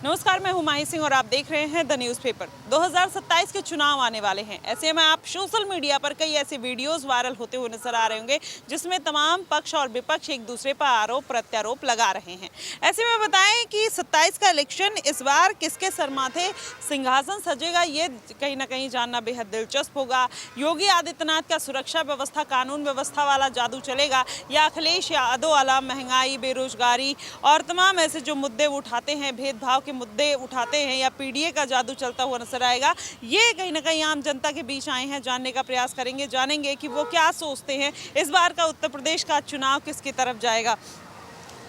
नमस्कार, मैं हुमायूं सिंह और आप देख रहे हैं द न्यूज़पेपर। 2027 के चुनाव आने वाले हैं। ऐसे में आप सोशल मीडिया पर कई ऐसे वीडियोस वायरल होते हुए नजर आ रहे होंगे जिसमें तमाम पक्ष और विपक्ष एक दूसरे पर आरोप प्रत्यारोप लगा रहे हैं। ऐसे में बताएं कि 27 का इलेक्शन इस बार किसके सर माथे सिंहासन सजेगा, ये कहीं ना कहीं जानना बेहद दिलचस्प होगा। योगी आदित्यनाथ का सुरक्षा व्यवस्था, कानून व्यवस्था वाला जादू चलेगा या अखिलेश यादव वाला महंगाई, बेरोजगारी और तमाम ऐसे जो मुद्दे उठाते हैं, भेदभाव के मुद्दे उठाते हैं, या पीडीए का जादू चलता हुआ नजर आएगा। ये कहीं ना कहीं आम जनता के बीच आए हैं, जानने का प्रयास करेंगे, जानेंगे कि वो क्या सोचते हैं, इस बार का उत्तर प्रदेश का चुनाव किसकी तरफ जाएगा।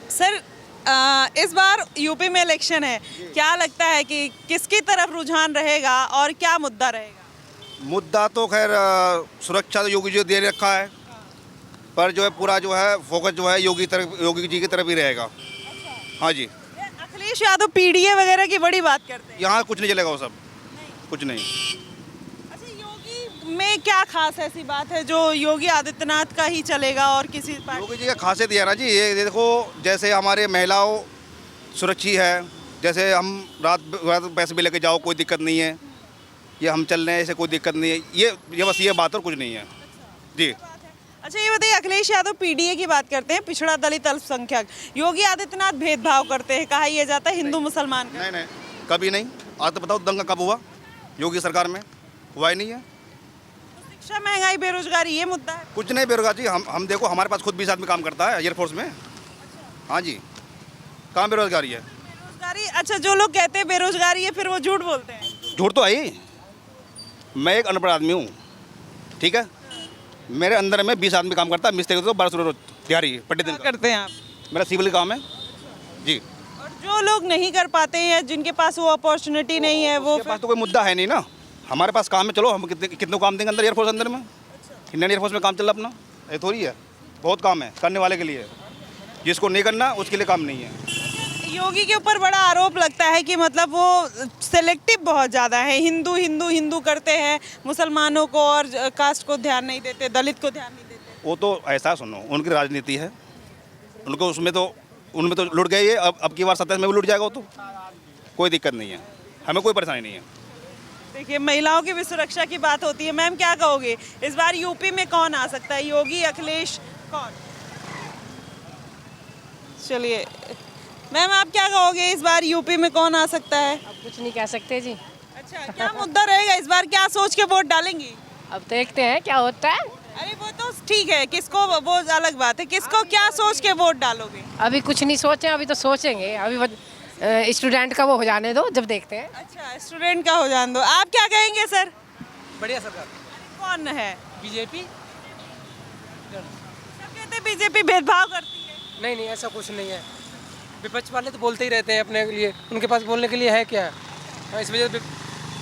सर, इस बार यूपी में इलेक्शन है, क्या लगता है कि किसकी तरफ रुझान रहेगा और क्या मुद्दा रहेगा? मुद्दा तो खैर सुरक्षा तो योगी जी दे रखा है, पर जो है पूरा जो है फोकस जो है योगी जी की तरफ ही रहेगा। हाँ जी, अखिलेश यादव पीडीए वगैरह की बड़ी बात करते हैं। यहाँ कुछ नहीं चलेगा, वो सब कुछ नहीं। अच्छा, योगी में क्या खास ऐसी बात है जो योगी आदित्यनाथ का ही चलेगा और किसी योगी जी का खासियत ये है ना जी, ये देखो जैसे हमारे महिलाओं सुरक्षित है, जैसे हम रात पैसे भी लेके जाओ कोई दिक्कत नहीं है, ये हम चल रहे हैं ऐसे कोई दिक्कत नहीं है, ये बस ये बात और कुछ नहीं है जी। अच्छा, ये बताइए, अखिलेश यादव पीडीए की बात करते हैं, पिछड़ा दलित अल्पसंख्यक। योगी आदित्यनाथ भेदभाव करते हैं, कहा यह जाता है हिंदू मुसलमान का। नहीं, कभी नहीं। आज तो बताओ दंगा कब हुआ योगी सरकार में? हुआ ही नहीं है। तो शिक्षा, महंगाई, बेरोजगारी, ये मुद्दा है। कुछ नहीं बेरोजगारी जी, हम देखो हमारे पास खुद 20 आदमी काम करता है एयरफोर्स में। हाँ जी, कहाँ बेरोजगारी है? बेरोजगारी, अच्छा, जो लोग कहते हैं बेरोजगारी है फिर वो झूठ बोलते हैं। झूठ तो है ही। मैं एक अनपढ़ आदमी हूँ, ठीक है, मेरे अंदर में 20 आदमी काम करता है, मिस्त्री तो 1200 रोज दिहाड़ी पट्टी दिन करते हैं आप? मेरा सिविल काम है जी। और जो लोग नहीं कर पाते हैं, जिनके पास वो अपॉर्चुनिटी नहीं है, वो पास तो कोई मुद्दा है नहीं ना। हमारे पास काम है, चलो हम कितने काम देंगे अंदर एयरफोर्स अंदर में। इंडियन एयरफोर्स में काम चल रहा अपना, ये थोड़ी है, बहुत काम है करने वाले के लिए। जिसको नहीं करना उसके लिए काम नहीं है। योगी के ऊपर बड़ा आरोप लगता है कि मतलब वो सेलेक्टिव बहुत ज़्यादा है, हिंदू हिंदू हिंदू करते हैं, मुसलमानों को और कास्ट को ध्यान नहीं देते, दलित को ध्यान नहीं देते। वो तो ऐसा सुनो, उनकी राजनीति है, उनको उनमें तो लुट गए। ये अब की बार 27 में भी लुट जाएगा वो तो, कोई दिक्कत नहीं है, हमें कोई परेशानी नहीं है। देखिए, महिलाओं की भी सुरक्षा की बात होती है। मैम, क्या कहोगे, इस बार यूपी में कौन आ सकता है, योगी, अखिलेश, कौन? चलिए मैम, आप क्या कहोगे, इस बार यूपी में कौन आ सकता है? अब कुछ नहीं कह सकते जी। अच्छा, क्या मुद्दा रहेगा इस बार, क्या सोच के वोट डालेंगी? अब देखते हैं क्या होता है। अरे वो तो ठीक है, किसको, वो अलग बात है, किसको क्या सोच के वोट डालोगे? अभी कुछ नहीं सोचे, अभी तो सोचेंगे। अभी स्टूडेंट का वो हो जाने दो, जब देखते हैं। अच्छा, स्टूडेंट का हो जाने दो। आप क्या कहेंगे सर? बढ़िया सरकार। कौन है? बीजेपी। सब कहते हैं बीजेपी भेदभाव करती है। नहीं, ऐसा कुछ नहीं है। विपक्ष वाले तो बोलते ही रहते हैं अपने लिए, उनके पास बोलने के लिए है क्या? इस वजह से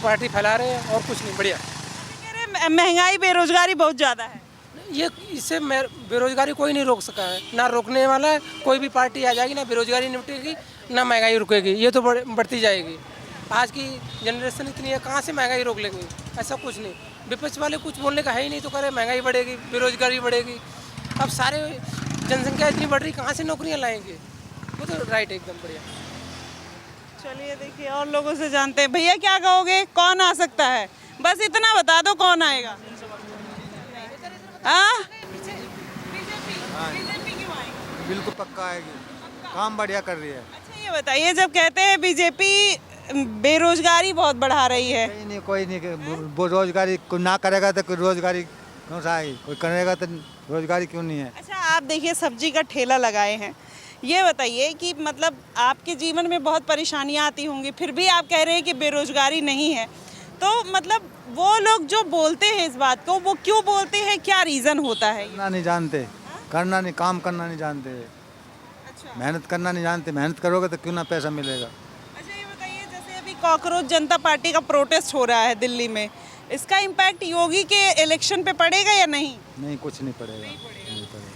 पार्टी फैला रहे हैं और कुछ नहीं। बढ़िया। कह रहे महंगाई, बेरोजगारी बहुत ज़्यादा है। ये इससे बेरोजगारी कोई नहीं रोक सका है, ना रोकने वाला है। कोई भी पार्टी आ जाएगी, ना बेरोजगारी निपटेगी, ना महंगाई रुकेगी, ये तो बढ़ती जाएगी। आज की जनरेशन इतनी है, कहाँ से महंगाई रोक लेंगे? ऐसा कुछ नहीं। विपक्ष वाले कुछ बोलने का है ही नहीं, तो करे महंगाई बढ़ेगी, बेरोजगारी बढ़ेगी। अब सारे जनसंख्या इतनी बढ़ रही, कहाँ से नौकरियाँ लाएंगे? वो तो राइट, एकदम बढ़िया। चलिए देखिए, और लोगों से जानते हैं। भैया, क्या कहोगे, कौन आ सकता है? बस इतना बता दो, कौन आएगा? हाँ, बिल्कुल पक्का आएगी, काम बढ़िया कर रही है। अच्छा, ये बताइए, जब कहते हैं बीजेपी बेरोजगारी बहुत बढ़ा रही है, कोई नहीं वो रोजगारी कोई ना करेगा तो कोई रोजगारी क्यों से आएगी? कोई करेगा तो रोजगारी क्यों नहीं है? अच्छा, आप देखिए, सब्जी का ठेला लगाए हैं, ये बताइए कि मतलब आपके जीवन में बहुत परेशानियां आती होंगी, फिर भी आप कह रहे हैं कि बेरोजगारी नहीं है, तो मतलब वो लोग जो बोलते हैं इस बात को, वो क्यों बोलते हैं, क्या रीज़न होता है? करना नहीं जानते, करना नहीं, काम करना नहीं जानते, अच्छा, मेहनत करना नहीं जानते। मेहनत करोगे तो क्यों ना पैसा मिलेगा? अच्छा, ये बताइए, जैसे अभी कॉकरोच जनता पार्टी का प्रोटेस्ट हो रहा है दिल्ली में, इसका इम्पैक्ट योगी के इलेक्शन पे पड़ेगा या नहीं? नहीं, कुछ नहीं पड़ेगा, नहीं पड़ेगा।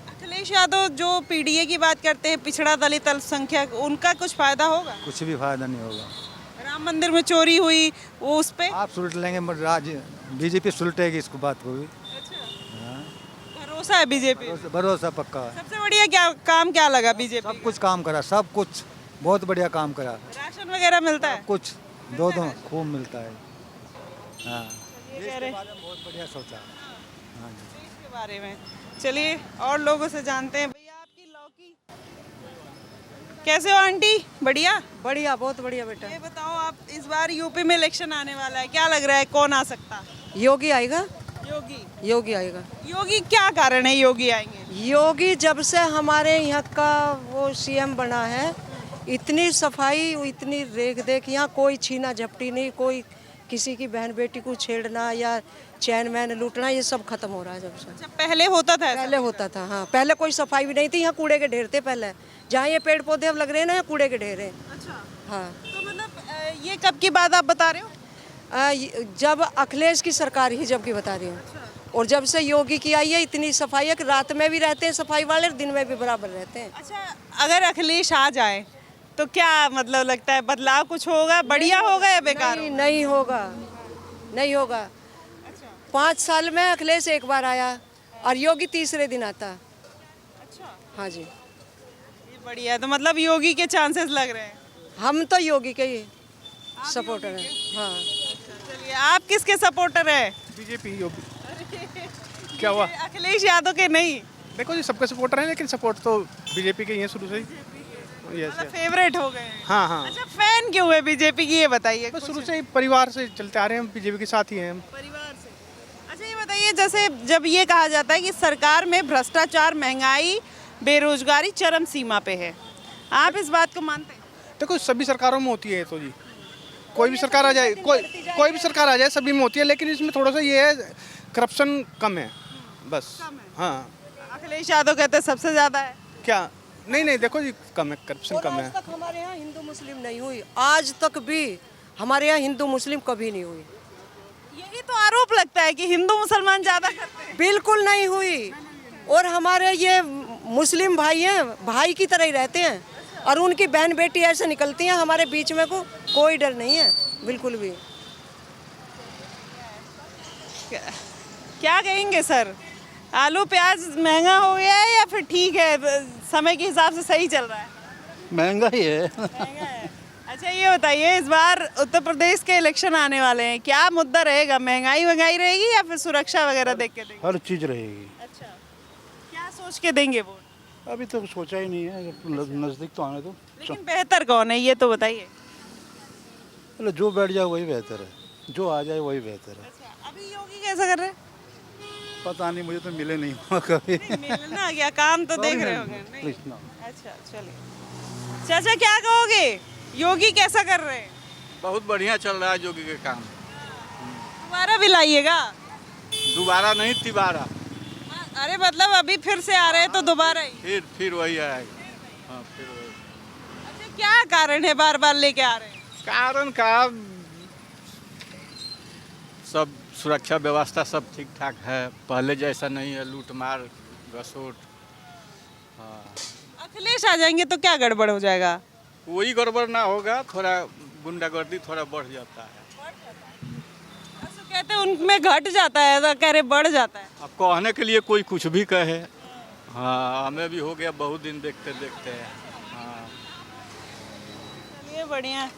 अखिलेश यादव जो पीडीए की बात करते हैं, पिछड़ा दलित अल्पसंख्यक, उनका कुछ फायदा होगा? कुछ भी फायदा नहीं होगा। राम मंदिर में चोरी हुई, वो उस पे आप सुलट लेंगे, बीजेपी सुलटेगी इसको बात को भी। भरोसा है बीजेपी? भरोसा पक्का है। सबसे बढ़िया क्या काम क्या लगा बीजेपी? सब कुछ काम करा, सब कुछ बहुत बढ़िया काम करा। राशन वगैरह मिलता है? कुछ दो खूब मिलता है। हाँ, ये कह रहे बहुत बढ़िया सोचा। हाँ जी। देश के बारे में। चलिए और लोगों से जानते हैं। भैया आपकी लौकी कैसे हो आंटी? बढ़िया। बढ़िया, बहुत बढ़िया बेटा। ये बताओ, आप इस बार यूपी में इलेक्शन आने वाला है, क्या लग रहा है कौन आ सकता? योगी आएगा, योगी। योगी आएगा। योगी क्या कारण है योगी आएंगे? योगी जब से हमारे यहाँ का वो सीएम बना है, इतनी सफाई, इतनी रेख देख, यहाँ कोई छीना झपटी नहीं, कोई किसी की बहन बेटी को छेड़ना या चैन वैन लूटना, ये सब खत्म हो रहा है जब से। अच्छा, पहले होता था ऐसा? पहले होता था, हाँ, पहले कोई सफाई भी नहीं थी, यहाँ कूड़े के ढेर थे पहले। जहाँ ये पेड़ पौधे अब लग रहे हैं ना, यहाँ कूड़े के ढेर हैं। अच्छा, हाँ। तो मतलब ये कब की बात आप बता रहे हो? जब अखिलेश की सरकार ही जब की बता रही हूँ, और जब से योगी की आई है, इतनी सफाई है कि रात में भी रहते हैं सफाई वाले, दिन में भी बराबर रहते हैं। अच्छा, अगर अखिलेश आ जाए तो क्या मतलब लगता है बदलाव कुछ होगा, बढ़िया होगा या बेकार? नहीं, नहीं होगा, नहीं होगा। 5 साल में अखिलेश एक बार आया और योगी तीसरे दिन आता। अच्छा, हाँ जी, ये बढ़िया है। तो मतलब योगी के चांसेस लग रहे हैं? हम तो योगी के ही सपोर्टर हैं। हाँ। चलिए, आप किसके सपोर्टर हैं? बीजेपी योगी। क्या हुआ? अखिलेश यादव के नहीं? देखो जी, सबके सपोर्टर हैं, लेकिन सपोर्ट तो बीजेपी के ही है शुरू से ही। यस, मतलब फेवरेट हो गए हैं। हाँ हाँ, अच्छा, फैन क्यों है बीजेपी की, ये बताइए। बस शुरू से ही परिवार से चलते आ रहे हैं, बीजेपी के साथ ही हैं हम। परिवार से। अच्छा, ये बताइए, जैसे जब ये कहा जाता है कि सरकार में भ्रष्टाचार, महंगाई, बेरोजगारी चरम सीमा पे है, आप इस बात को मानते हैं? देखो, सभी सरकारों में होती है तो जी, कोई भी सरकार आ जाए, कोई भी सरकार आ जाए, सभी में होती है, लेकिन इसमें थोड़ा सा ये है, करप्शन कम है बस। हाँ, अखिलेश यादव कहते हैं सबसे ज्यादा है। क्या? नहीं नहीं, देखो जी, कम है, करप्शन और कम आज है। तक हमारे यहाँ हिंदू मुस्लिम नहीं हुई, आज तक भी हमारे यहाँ हिंदू मुस्लिम कभी नहीं हुई। यही तो आरोप लगता है कि हिंदू मुसलमान ज्यादा करते हैं। बिल्कुल नहीं हुई। और हमारे ये मुस्लिम भाई हैं, भाई की तरह ही रहते हैं, और उनकी बहन बेटी ऐसे निकलती हैं हमारे बीच में, को कोई डर नहीं है बिल्कुल भी। क्या कहेंगे सर, आलू प्याज महंगा हो गया है या फिर ठीक है, समय के हिसाब से सही चल रहा है? महंगा ही है। महंगा है। अच्छा, ये बताइए, इस बार उत्तर प्रदेश के इलेक्शन आने वाले हैं, क्या मुद्दा रहेगा? महंगाई रहेगी या फिर सुरक्षा वगैरह देख के देंगे? हर चीज़ रहेगी। अच्छा, क्या सोच के देंगे वोट? अभी तो सोचा ही नहीं है, नज़दीक तो आने दो। लेकिन बेहतर कौन है ये तो बताइए। चलो, जो बैठ जाए वही बेहतर है, जो आ जाए वही बेहतर है। अच्छा, अभी योगी कैसा कर रहे हैं? पता नहीं, मुझे तो मिले नहीं हुआ कभी। मिलना क्या, काम तो देख रहे होंगे। नहीं? प्लीज ना। अच्छा, चलिए। चाचा, क्या कहोगे, योगी कैसा कर रहे हैं? बहुत बढ़िया चल रहा है योगी के काम। दोबारा भी लाइएगा? दोबारा नहीं, तिबारा। अरे मतलब अभी फिर से आ रहे हैं तो दोबारा ही? फिर वही आएगा। हाँ, फिर वही। अच्छा, क्या कारण है बार बार लेके आ रहे हैं? कारण का सब सुरक्षा व्यवस्था सब ठीक ठाक है, पहले जैसा नहीं है, लूट मार घसोट। हाँ, अखिलेश आ जाएंगे तो क्या गड़बड़ हो जाएगा? वही गड़बड़ ना होगा, थोड़ा गुंडागर्दी थोड़ा बढ़ जाता है। अच्छा, कहते हैं उनमें घट जाता है, तो कह रहे बढ़ जाता है। अब कहने के लिए कोई कुछ भी कहे। हाँ, हमें भी हो गया बहुत दिन देखते देखते। हाँ, चलिए, बढ़िया।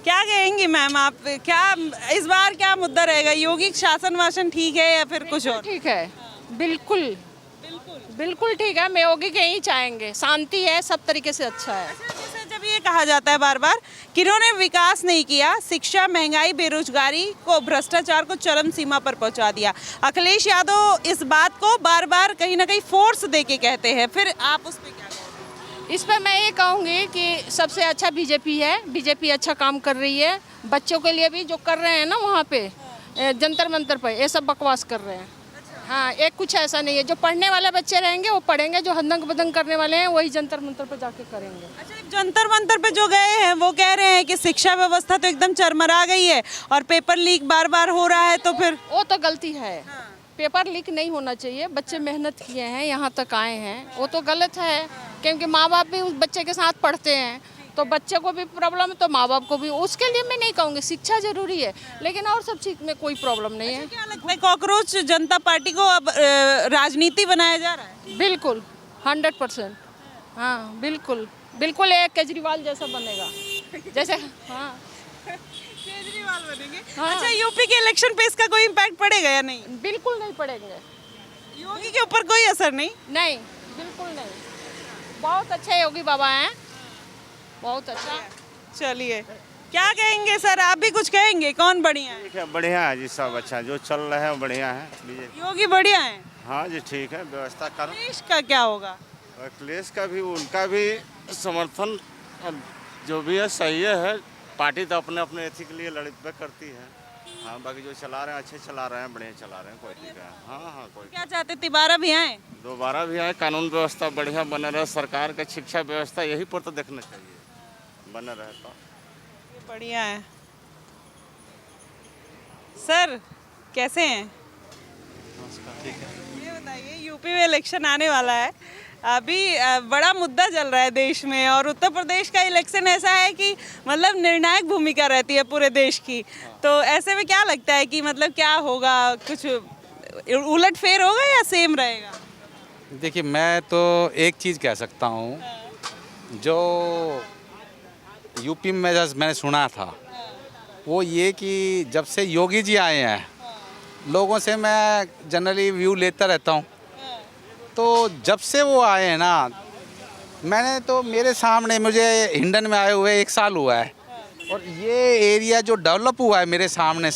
क्या कहेंगी मैम आप, क्या इस बार क्या मुद्दा रहेगा? योगी शासन वासन ठीक है या फिर कुछ और? ठीक है, बिल्कुल बिल्कुल ठीक है। हम योगी के ही चाहेंगे, शांति है, सब तरीके से अच्छा है। जैसे जब ये कहा जाता है बार बार कि इन्होंने विकास नहीं किया, शिक्षा, महंगाई, बेरोजगारी को, भ्रष्टाचार को चरम सीमा पर पहुंचा दिया, अखिलेश यादव इस बात को बार बार कहीं ना कहीं फोर्स दे के कहते हैं, फिर आप उस पर क्या कहेंगे? इस पर मैं ये कहूँगी कि सबसे अच्छा बीजेपी है, बीजेपी अच्छा काम कर रही है। बच्चों के लिए भी जो कर रहे हैं ना वहाँ पे जंतर मंतर पर, ये सब बकवास कर रहे हैं। हाँ, एक कुछ ऐसा नहीं है, जो पढ़ने वाले बच्चे रहेंगे वो पढ़ेंगे, जो हदंग बदंग करने वाले हैं वही जंतर मंतर पर जाके करेंगे। अच्छा, जंतर मंतर पे जो गए हैं वो कह रहे हैं कि शिक्षा व्यवस्था तो एकदम चरमरा गई है और पेपर लीक बार बार हो रहा है, तो फिर वो तो गलती है। पेपर लीक नहीं होना चाहिए, बच्चे मेहनत किए हैं, यहाँ तक आए हैं, वो तो गलत है, क्योंकि माँ बाप भी उस बच्चे के साथ पढ़ते हैं, तो बच्चे को भी प्रॉब्लम है तो माँ बाप को भी। उसके लिए मैं नहीं कहूँगी, शिक्षा जरूरी है, लेकिन और सब चीज़ में कोई प्रॉब्लम नहीं है। क्या लगता है कॉकरोच जनता पार्टी को अब राजनीति बनाया जा रहा है? बिल्कुल 100%। हाँ बिल्कुल। बिल्कुल एक केजरीवाल जैसा बनेगा जैसे हाँ केजरीवाल बनेंगे। हाँ। अच्छा, यूपी के इलेक्शन पे इसका कोई इम्पैक्ट पड़ेगा या नहीं? बिल्कुल नहीं पड़ेंगे, योगी के ऊपर कोई असर नहीं? नहीं बिल्कुल नहीं। बहुत अच्छे योगी बाबा हैं, बहुत अच्छा। चलिए, क्या कहेंगे सर, आप भी कुछ कहेंगे? कौन बढ़िया है? ठीक है, बढ़िया है जी, सब अच्छा जो चल रहा है बढ़िया है। बीजेपी योगी बढ़िया है। हाँ जी, ठीक है, व्यवस्था कर। देश का क्या होगा? अखिलेश का भी, उनका भी समर्थन जो भी है सही है। पार्टी तो अपने अपने एथी के लिए लड़ाई करती है। हाँ, बाकी जो चला रहे हैं अच्छे चला रहे हैं, बढ़िया चला रहे हैं, कोई ठीक है। हाँ हाँ, कोई क्या चाहते, तिबारा भी आए? दोबारा भी आए, कानून व्यवस्था बढ़िया बने रहे, सरकार का शिक्षा व्यवस्था यही पर तो देखना चाहिए, बने रहे तो ये बढ़िया है। सर कैसे हैं? ठीक है। ये बताइए, यूपी में इलेक्शन आने वाला है, अभी बड़ा मुद्दा चल रहा है देश में, और उत्तर प्रदेश का इलेक्शन ऐसा है कि मतलब निर्णायक भूमिका रहती है पूरे देश की। तो ऐसे में क्या लगता है कि मतलब क्या होगा, कुछ उलटफेर होगा या सेम रहेगा? देखिए, मैं तो एक चीज़ कह सकता हूँ, जो यूपी में जैसे मैंने सुना था वो ये कि जब से योगी जी आए हैं, लोगों से मैं जनरली व्यू लेता रहता हूँ, तो जब से वो आए हैं ना, मैंने तो मेरे सामने, मुझे हिंडन में आए हुए 1 साल हुआ है, और ये एरिया जो डेवलप हुआ है मेरे सामने,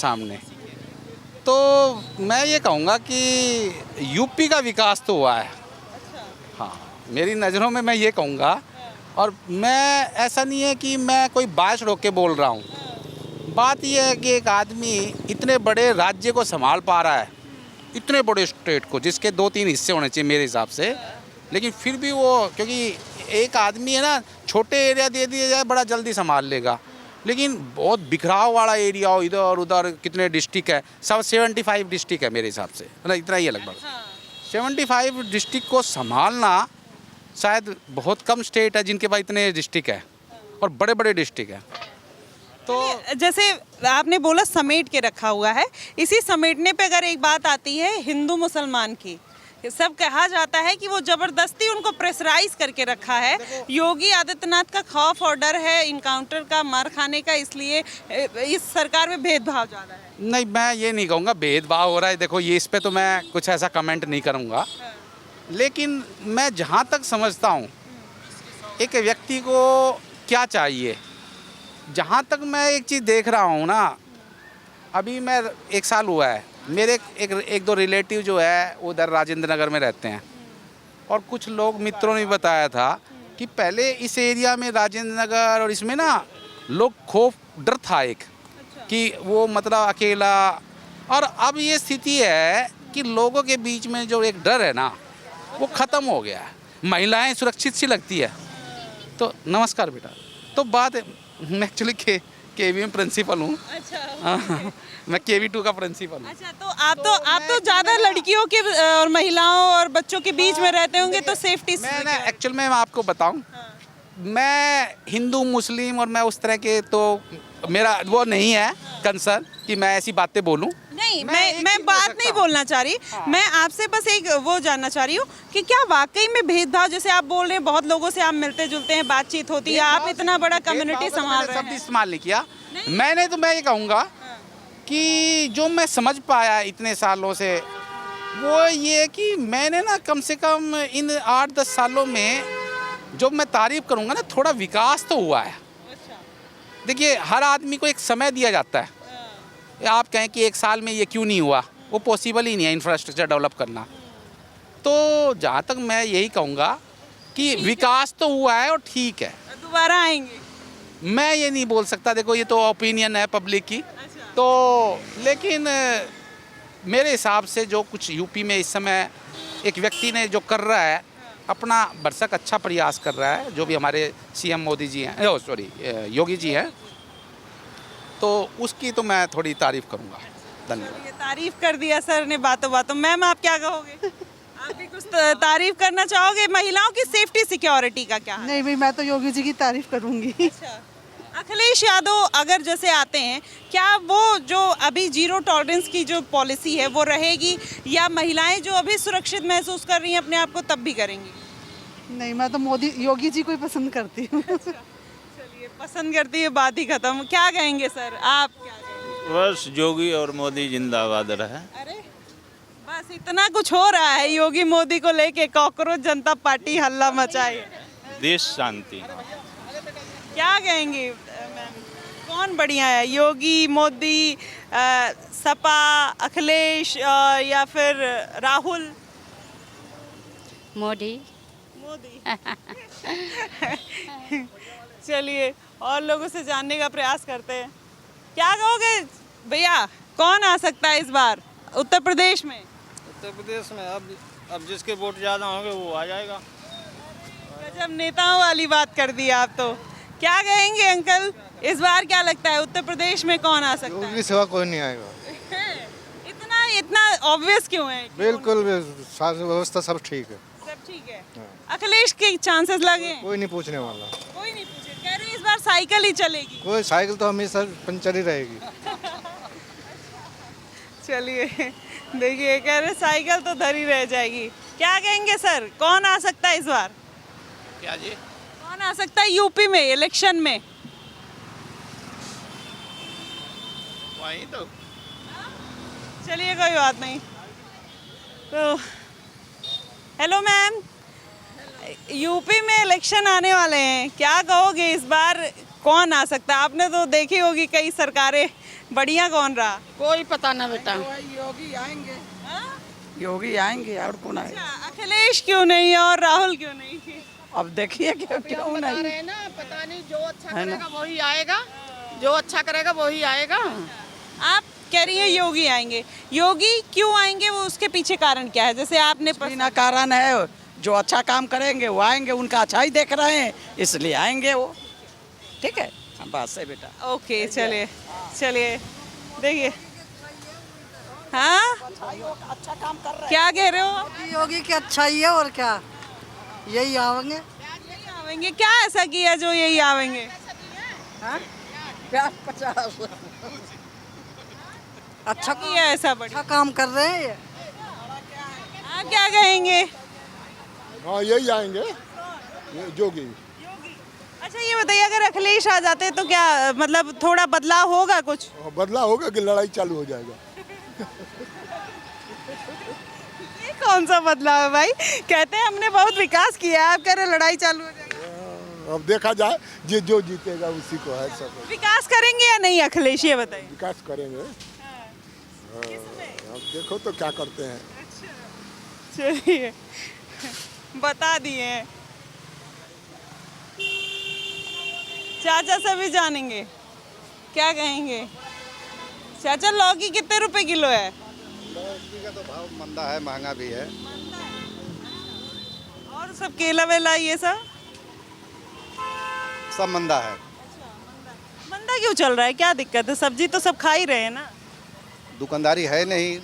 तो मैं ये कहूँगा कि यूपी का विकास तो हुआ है। हाँ, मेरी नज़रों में मैं ये कहूँगा, और मैं ऐसा नहीं है कि मैं कोई बात रोक के बोल रहा हूँ। बात ये है कि एक आदमी इतने बड़े राज्य को संभाल पा रहा है, इतने बड़े स्टेट को, जिसके 2-3 हिस्से होने चाहिए मेरे हिसाब से, लेकिन फिर भी वो, क्योंकि एक आदमी है ना, छोटे एरिया दे दिया जाए बड़ा जल्दी संभाल लेगा, लेकिन बहुत बिखराव वाला एरिया हो, इधर और उधर कितने डिस्ट्रिक्ट है, सब 75 डिस्ट्रिक्ट है मेरे हिसाब से, है ना, इतना ही है लगभग। 75 डिस्ट्रिक्ट को संभालना शायद बहुत कम स्टेट है जिनके पास इतने डिस्ट्रिक्ट है, और बड़े बड़े डिस्ट्रिक्ट है। तो जैसे आपने बोला समेट के रखा हुआ है, इसी समेटने पे अगर एक बात आती है हिंदू मुसलमान की, सब कहा जाता है कि वो जबरदस्ती उनको प्रेशराइज करके रखा है। योगी आदित्यनाथ का खौफ और डर है इनकाउंटर का, मार खाने का, इसलिए इस सरकार में भेदभाव ज़्यादा है। नहीं, मैं ये नहीं कहूँगा भेदभाव हो रहा है। देखो, ये इस पे तो मैं कुछ ऐसा कमेंट नहीं करूँगा, लेकिन मैं जहाँ तक समझता हूँ एक व्यक्ति को क्या चाहिए, जहाँ तक मैं एक चीज़ देख रहा हूँ ना, अभी मैं 1 साल हुआ है, मेरे एक दो रिलेटिव जो है उधर राजेंद्र नगर में रहते हैं, और कुछ लोग मित्रों ने भी बताया था कि पहले इस एरिया में राजेंद्र नगर और इसमें ना लोग खौफ डर था एक, कि वो मतलब अकेला, और अब ये स्थिति है कि लोगों के बीच में जो एक डर है ना वो ख़त्म हो गया है। महिलाएं सुरक्षित सी लगती है। तो नमस्कार बेटा। तो बात मैं एक्चुअली KVM प्रिंसिपल हूँ। अच्छा, मैं KV2 का प्रिंसिपल हूँ। अच्छा, तो आप तो ज़्यादा लड़कियों के और महिलाओं और बच्चों के बीच में रहते होंगे, तो सेफ्टी मैं ना एक्चुअल में आपको बताऊँ, मैं हिंदू मुस्लिम और मैं उस तरह के, तो मेरा वो नहीं है कंसर्न कि मैं ऐसी बातें बोलूं। नहीं, मैं बात नहीं बोलना चाह रही। मैं आपसे बस एक वो जानना चाह रही हूँ कि क्या वाकई में भेदभाव, जैसे आप बोल रहे हैं बहुत लोगों से आप मिलते जुलते हैं, बातचीत होती है, आप इतना बड़ा कम्युनिटी संभाल रहे हैं। इस्तेमाल नहीं किया मैंने, तो मैं ये कहूँगा कि जो मैं समझ पाया इतने सालों से, वो ये कि मैंने ना कम से कम इन 8-10 सालों में, जो मैं तारीफ करूँगा ना, थोड़ा विकास तो हुआ है। देखिए, हर आदमी को एक समय दिया जाता है। आप कहें कि 1 साल में ये क्यों नहीं हुआ, वो पॉसिबल ही नहीं है इंफ्रास्ट्रक्चर डेवलप करना। तो जहाँ तक मैं यही कहूँगा कि विकास तो हुआ है और ठीक है। दोबारा आएंगे? मैं ये नहीं बोल सकता, देखो ये तो ओपिनियन है पब्लिक की। तो लेकिन मेरे हिसाब से जो कुछ यूपी में इस समय एक व्यक्ति ने जो कर रहा है, अपना भरसक अच्छा प्रयास कर रहा है, जो भी हमारे CM मोदी जी हैं, योगी जी हैं, तो उसकी तो मैं थोड़ी तारीफ करूंगा। धन्यवाद। ये तारीफ कर दिया सर ने बातों बातों। मैम, आप क्या कहोगे? आप भी कुछ तारीफ करना चाहोगे? महिलाओं की सेफ्टी सिक्योरिटी का क्या है? नहीं भाई, मैं तो योगी जी की तारीफ करूंगी। अच्छा, अखिलेश यादव अगर जैसे आते हैं, क्या वो जो अभी 0 टॉलरेंस की जो पॉलिसी है वो रहेगी, या महिलाएं जो अभी सुरक्षित महसूस कर रही हैं अपने आप को, तब भी करेंगी? नहीं, मैं तो मोदी योगी जी को ही पसंद करती हूँ। चलिए, पसंद करती है, बात ही खत्म। क्या कहेंगे सर, आप क्या कहेंगे? बस योगी और मोदी जिंदाबाद रहे। अरे बस इतना कुछ हो रहा है योगी मोदी को लेके, कॉकरोच जनता पार्टी हल्ला मचाई, देश शांति। क्या कहेंगे मैम, कौन बढ़िया है, योगी, मोदी, सपा, अखिलेश या फिर राहुल? मोदी। मोदी। चलिए और लोगों से जानने का प्रयास करते हैं। क्या कहोगे भैया, कौन आ सकता है इस बार उत्तर प्रदेश में? उत्तर प्रदेश में अब जिसके वोट ज़्यादा होंगे वो आ जाएगा। जब नेताओं वाली बात कर दी आप तो। क्या कहेंगे अंकल, इस बार क्या लगता है उत्तर प्रदेश में कौन आ सकता है? योगी सिवा कोई नहीं आएगा। इतना ऑब्वियस क्यों है? बिल्कुल सारी व्यवस्था सब ठीक है। सब ठीक है। अखिलेश के चांसेस लगे? कोई नहीं पूछने वाला। कोई नहीं पूछे, कह रहे इस बार साइकिल ही चलेगी। कोई साइकिल तो हमेशा पंचर ही रहेगी। चलिए देखिए, कह रहे साइकिल तो धरी रह जाएगी। क्या कहेंगे सर, कौन आ सकता है इस बार? क्या जी? कौन आ सकता है यूपी में इलेक्शन में? वही तो। चलिए कोई बात नहीं। तो हेलो मैम, यूपी में इलेक्शन आने वाले हैं, क्या कहोगे इस बार कौन आ सकता है? आपने तो देखी होगी कई सरकारें, बढ़िया कौन रहा? कोई पता ना बेटा। योगी आएंगे। योगी आएंगे और कौन आएगा? अखिलेश क्यों नहीं और राहुल क्यों नहीं? अब देखिए क्यों नहीं। ना पता नहीं, जो अच्छा करेगा वही आएगा, जो अच्छा करेगा वही आएगा। आप कह रही है योगी आएंगे, योगी क्यों आएंगे, वो उसके पीछे कारण क्या है? जैसे आपने बिना कारण है, जो अच्छा काम करेंगे वो आएंगे, उनका अच्छा ही देख रहे हैं इसलिए आएंगे वो। ठीक है, बात है बेटा। ओके चलिए चलिए देखिए। हाँ अच्छा काम कर रहे हैं। क्या कह रहे हो? योगी की अच्छा ही है और क्या, यही आवेंगे। आवेंगे क्या ऐसा किया जो यही आवेंगे? 50 अच्छा किया ऐसा अच्छा काम कर रहे हैं ये। आप क्या कहेंगे? हाँ यही आएंगे जोगी। अच्छा ये बताइए, अगर अखिलेश आ जाते तो क्या मतलब थोड़ा बदलाव होगा? कुछ बदलाव होगा कि लड़ाई चालू हो जाएगा? ये कौन सा बदलाव है भाई? कहते हैं हमने बहुत विकास किया है, आप कह रहे लड़ाई चालू हो जाएगा। अब देखा जाए जो जीतेगा उसी को है सब। विकास करेंगे या नहीं अखिलेश, ये बताइए। विकास करेंगे। अब देखो तो क्या करते हैं। चलिए बता दिए। चाचा से भी जानेंगे, क्या कहेंगे? चाचा लौकी कितने रुपए किलो है? लौकी का तो भाव मंदा है, महंगा भी है। और सब केला वेला ये सब मंदा है। मंदा क्यों चल रहा है, क्या दिक्कत है? सब्जी तो सब खा ही रहे हैं ना। दुकानदारी है नहीं,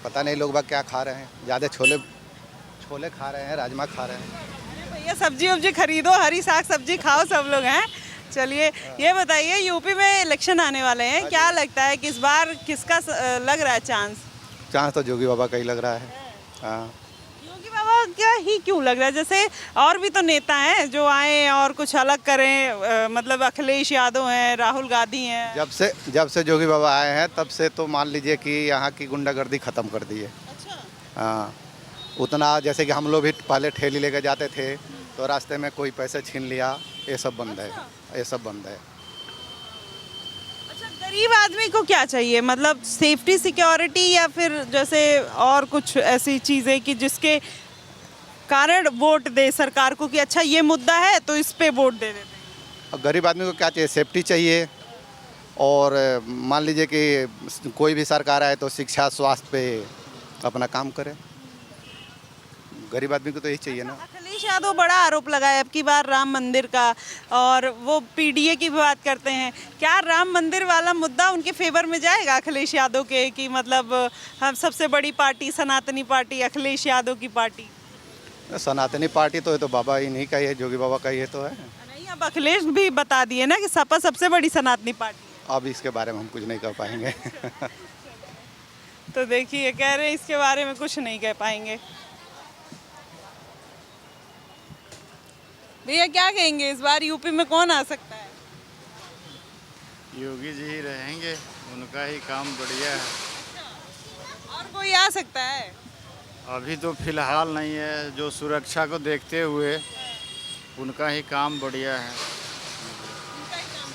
पता नहीं लोग बाग क्या खा रहे हैं, ज़्यादा छोले खा रहे हैं, राजमा खा रहे हैं। भैया सब्जी वब्जी खरीदो, हरी साग सब्जी खाओ सब लोग हैं। चलिए ये बताइए, यूपी में इलेक्शन आने वाले हैं, क्या लगता है कि इस बार किसका लग रहा है चांस? चांस तो जोगी बाबा का ही लग रहा है। हाँ, योगी बाबा क्या ही क्यों लग रहा है? जैसे और भी तो नेता हैं जो आए और कुछ अलग करें, मतलब अखिलेश यादव हैं, राहुल गांधी हैं। जब से जोगी बाबा आए हैं तब से तो मान लीजिए कि यहाँ की गुंडागर्दी ख़त्म कर दी है। हाँ, उतना जैसे कि हम लोग भी पहले ठेली लेकर जाते थे तो रास्ते में कोई पैसे छीन लिया, ये सब बंद है। ये सब बंद है। अच्छा, गरीब आदमी को क्या चाहिए, मतलब सेफ्टी सिक्योरिटी या फिर जैसे और कुछ ऐसी चीज़ें कि जिसके कारण वोट दे सरकार को कि अच्छा ये मुद्दा है तो इस पे वोट दे देते हैं? अब गरीब आदमी को क्या चाहिए? सेफ्टी चाहिए, और मान लीजिए कि कोई भी सरकार आए तो शिक्षा स्वास्थ्य पे अपना काम करे। गरीब आदमी को तो यही चाहिए ना। अखिलेश यादव बड़ा आरोप लगाया अब की बार राम मंदिर का, और वो पीडीए की भी बात करते हैं। क्या राम मंदिर वाला मुद्दा उनके फेवर में जाएगा अखिलेश यादव के, कि मतलब हम सबसे बड़ी पार्टी सनातनी पार्टी अखिलेश यादव की पार्टी? सनातनी पार्टी तो ये तो बाबा ही नहीं का ही है, जोगी बाबा का ही तो है। नहीं, अब अखिलेश भी बता दिए ना कि सपा सबसे बड़ी सनातनी पार्टी है। अब इसके बारे में हम कुछ नहीं कर पाएंगे। तो देखिए, कह रहे हैं इसके बारे में कुछ नहीं कह पाएंगे। भैया क्या कहेंगे, इस बार यूपी में कौन आ सकता है? योगी जी ही रहेंगे, उनका ही काम बढ़िया है। और कोई आ सकता है? अभी तो फिलहाल नहीं है, जो सुरक्षा को देखते हुए उनका ही काम बढ़िया है।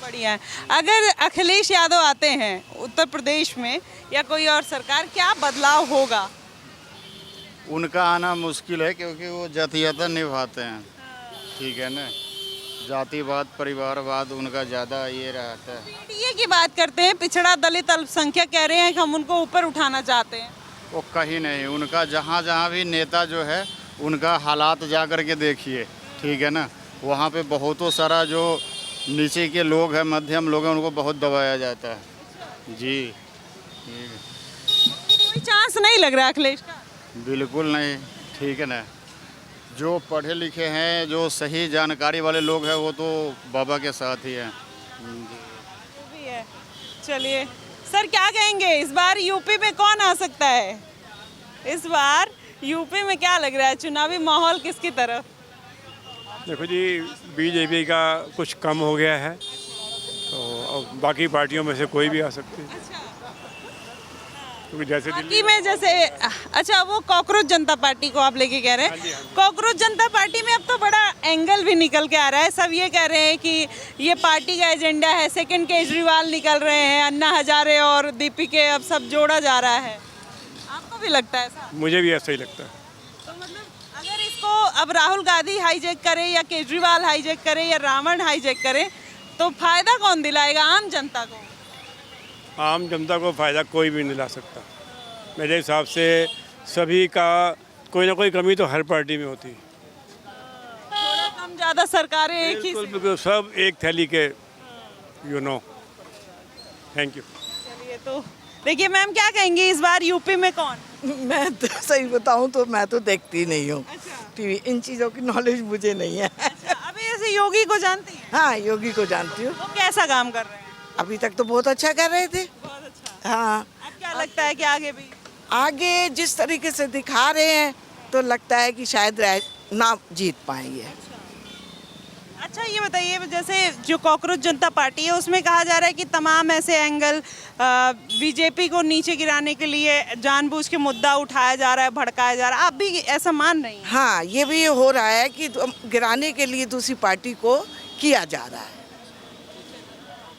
बढ़िया है। अगर अखिलेश यादव आते हैं उत्तर प्रदेश में या कोई और सरकार, क्या बदलाव होगा? उनका आना मुश्किल है क्योंकि वो जातीयता निभाते हैं, ठीक है ना। जातिवाद परिवारवाद उनका ज़्यादा ये रहता है। ये की बात करते हैं, पिछड़ा दलित अल्पसंख्यक कह रहे हैं कि हम उनको ऊपर उठाना चाहते हैं। वो कहीं नहीं, उनका जहाँ जहाँ भी नेता जो है उनका हालात जा कर के देखिए, ठीक है ना। वहाँ पे बहुतों सारा जो नीचे के लोग हैं, मध्यम लोग हैं, उनको बहुत दबाया जाता है जी। कोई चांस नहीं लग रहा अखिलेश का? बिल्कुल नहीं, ठीक है ना। जो पढ़े लिखे हैं, जो सही जानकारी वाले लोग हैं, वो तो बाबा के साथ ही हैं। भी है। चलिए सर, क्या कहेंगे, इस बार यूपी में कौन आ सकता है? इस बार यूपी में क्या लग रहा है, चुनावी माहौल किसकी तरफ? देखो जी, बीजेपी का कुछ कम हो गया है, तो बाकी पार्टियों में से कोई भी आ सकती है। क्योंकि जैसे दिल्ली में अच्छा, वो कॉकरोच जनता पार्टी को आप लेके कह रहे हैं। कॉकरोच जनता पार्टी में अब तो बड़ा एंगल भी निकल के आ रहा है। सब ये कह रहे हैं कि ये पार्टी का एजेंडा है। सेकंड केजरीवाल निकल रहे हैं, अन्ना हजारे और दीपिके, अब सब जोड़ा जा रहा है। आपको भी लगता है ऐसा? मुझे भी ऐसा ही लगता है। तो मतलब अगर इसको अब राहुल गांधी हाईजैक करे या केजरीवाल हाईजैक करे या रावण हाईजैक करे, तो फायदा कौन दिलाएगा आम जनता को? आम जनता को फ़ायदा कोई भी नहीं ला सकता। मेरे हिसाब से सभी का कोई ना कोई कमी तो हर पार्टी में होती है। थोड़ा कम ज़्यादा सरकारें एक ही बिल्कुल सब एक थैली के, यू नो। Thank you. चलिए, तो देखिए मैम, क्या कहेंगी, इस बार यूपी में कौन? मैं तो सही बताऊं तो मैं तो देखती नहीं हूँ टीवी, इन चीज़ों की नॉलेज मुझे नहीं है। अभी ऐसे योगी को जानती हैं? हाँ, योगी को जानती हूँ। वो कैसा काम कर रहे हैं? अभी तक तो बहुत अच्छा कर रहे थे। बहुत अच्छा। हाँ। अब क्या लगता है कि आगे भी? आगे जिस तरीके से दिखा रहे हैं तो लगता है कि शायद ना जीत पाएंगे। अच्छा, ये बताइए, जैसे जो कॉकरोच जनता पार्टी है उसमें कहा जा रहा है कि तमाम ऐसे एंगल बीजेपी को नीचे गिराने के लिए जानबूझ के मुद्दा उठाया जा रहा है, भड़काया जा रहा है। आप भी ऐसा मान रही हैं? हाँ, ये भी हो रहा है कि गिराने के लिए दूसरी पार्टी को किया जा रहा है।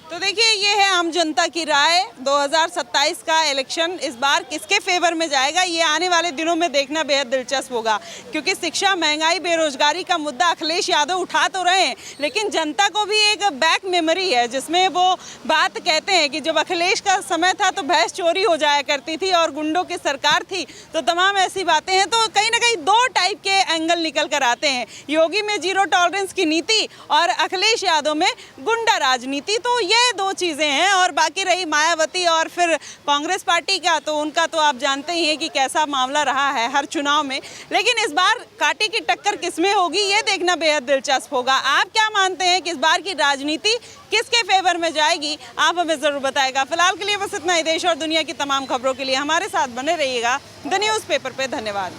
तो देखिए, ये है आम जनता की राय। 2027 का इलेक्शन इस बार किसके फेवर में जाएगा, ये आने वाले दिनों में देखना बेहद दिलचस्प होगा। क्योंकि शिक्षा, महंगाई, बेरोजगारी का मुद्दा अखिलेश यादव उठा तो रहे हैं, लेकिन जनता को भी एक बैक मेमोरी है जिसमें वो बात कहते हैं कि जब अखिलेश का समय था तो भैंस चोरी हो जाया करती थी और गुंडों की सरकार थी, तो तमाम ऐसी बातें हैं। तो कहीं ना कहीं दो टाइप के एंगल निकल कर आते हैं, योगी में जीरो टॉलरेंस की नीति और अखिलेश यादव में गुंडा राजनीति। तो ये दो चीज़ें हैं। और बाकी रही मायावती और फिर कांग्रेस पार्टी का, तो उनका तो आप जानते ही हैं कि कैसा मामला रहा है हर चुनाव में। लेकिन इस बार कांटे की टक्कर किसमें होगी, ये देखना बेहद दिलचस्प होगा। आप क्या मानते हैं कि इस बार की राजनीति किसके फेवर में जाएगी, आप हमें ज़रूर बताएगा। फिलहाल के लिए बस इतना ही। देश और दुनिया की तमाम खबरों के लिए हमारे साथ बने रहिएगा द न्यूज़पेपर पे। धन्यवाद।